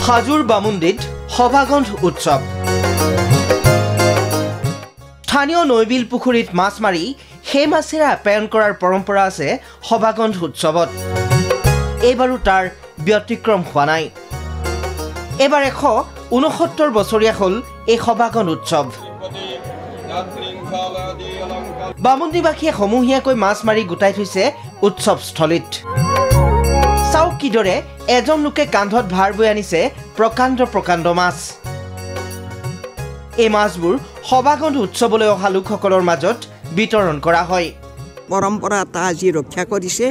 হাজোৰ বামুন্দিত সভাগন্ধ উৎসৱ। স্থানীয় নৈবিল পুখুৰীত মাছ মাৰি সেই মাছেৰে আপ্যায়ন কৰাৰ পৰম্পৰা আছে সভাগন্ধ উৎসৱত। এইবাৰো তাৰ ব্যতিক্ৰম হোৱা নাই। এবাৰ 169 বছৰীয়া হ'ল এই সভাগন্ধ উৎসৱ। বামুন্দিবাসীয়ে সমূহীয়াকৈ মাছ মাৰি গোটাই থৈছে উৎসৱস্থলীত। চাওক কিদৰে এজন লোকে কান্ধত ভাৰ বৈ আনিছে প্ৰকাণ্ড প্ৰকাণ্ড মাছ। এই মাছবোৰ সভাগন্ধ উৎসৱলৈ অহা লোকসকলৰ মাজত বিতৰণ কৰা হয়। পৰম্পৰা এটা আজি ৰক্ষা কৰিছে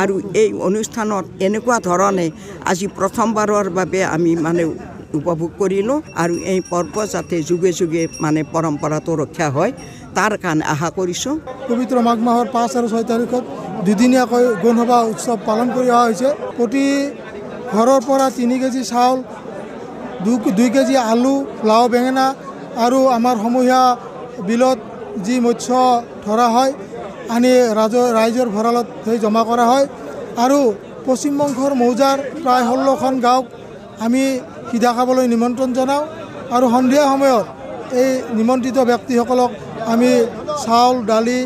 আৰু এই অনুষ্ঠানত এনেকুৱা ধৰণে আজি প্ৰথমবাৰৰ বাবে আমি উপভোগ কৰিলোঁ আৰু এই পৰ্ব যাতে যুগে যুগে পৰম্পৰাটো ৰক্ষা হয় তাৰ কাৰণে আশা কৰিছোঁ। পবিত্ৰ মাঘ মাহৰ 5 আৰু 6 তাৰিখত দুদিনীয়াকৈ গণসভা উৎসৱ পালন কৰি অহা হৈছে। প্ৰতি ঘৰৰ পৰা 3 কেজি চাউল, 2 কেজি আলু, লাও, বেঙেনা আৰু আমাৰ সমূহীয়া বিলত যি মৎস্য ধৰা হয় আনি ৰাইজৰ ভঁৰালত জমা কৰা হয় আৰু পশ্চিমবংগৰ মৌজাৰ প্ৰায় 16খন গাঁৱক আমি সিধা খাবলৈ নিমন্ত্ৰণ জনাওঁ আৰু সন্ধিয়া সময়ত এই নিমন্ত্ৰিত ব্যক্তিসকলক আমি চাউল, দালি,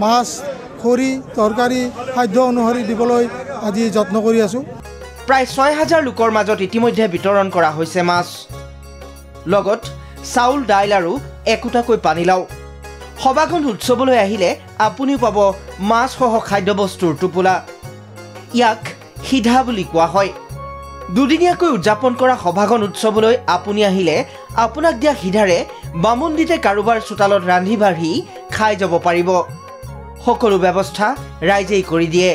মাছ, খৰি, তৰকাৰী, খাদ্য অনুসৰি দিবলৈ আজি যত্ন কৰি আছোঁ। প্ৰায় 6000 লোকৰ মাজত ইতিমধ্যে বিতৰণ কৰা হৈছে মাছ, লগত চাউল, দাইল আৰু একোটাকৈ পানীলাও। সভাগন্ধ উৎসৱলৈ আহিলে আপুনিও পাব মাছসহ খাদ্যবস্তুৰ টোপোলা। ইয়াক সিধা বুলি কোৱা হয়। দুদিনীয়াকৈ উদযাপন কৰা সভাগন্ধ উৎসৱলৈ আপুনি আহিলে আপোনাক দিয়া সিধাৰে বামুন্দিতে কাৰোবাৰ চোতালত ৰান্ধি বাঢ়ি খাই যাব পাৰিব। সকলো ব্যৱস্থা ৰাইজেই কৰি দিয়ে।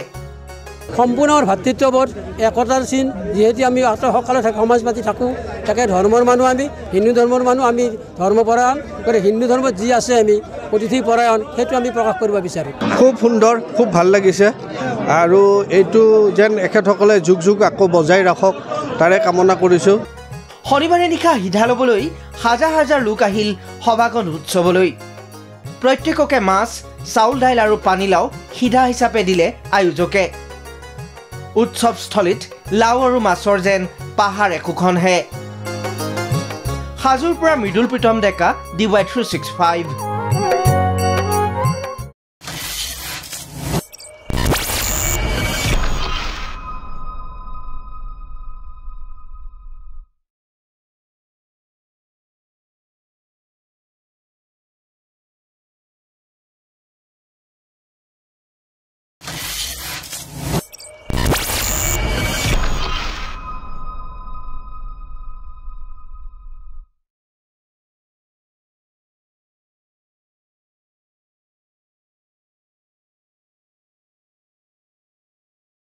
সম্পূৰ্ণ ভাতৃত্ববোধ, একতাৰ চিন। যিহেতু আমি সকলো সমাজ পাতি থাকোঁ, তাকে ধৰ্মৰ মানুহ, আমি হিন্দু ধৰ্মৰ মানুহ, আমি ধৰ্মপৰায়ণ কৰি হিন্দু ধৰ্মত যি আছে আমি অতিথি পৰায়ণ, সেইটো আমি প্ৰকাশ কৰিব বিচাৰোঁ। খুব সুন্দৰ, খুব ভাল লাগিছে আৰু এইটো যেন এখেতসকলে যুগ যুগ আকৌ বজাই ৰাখক তাৰে কামনা কৰিছোঁ। শনিবাৰে নিশা সিধা ল'বলৈ হাজাৰ হাজাৰ লোক আহিল সভাগন্ধ উৎসৱলৈ। প্ৰত্যেককে মাছ, চাউল, দাইল আৰু পানীলাও সিধা হিচাপে দিলে আয়োজকে। উৎসৱস্থলীত লাও আৰু মাছৰ যেন পাহাৰ একোখনহে। হাজোৰ পৰা মৃদুল প্ৰীতম ডেকা, DY365।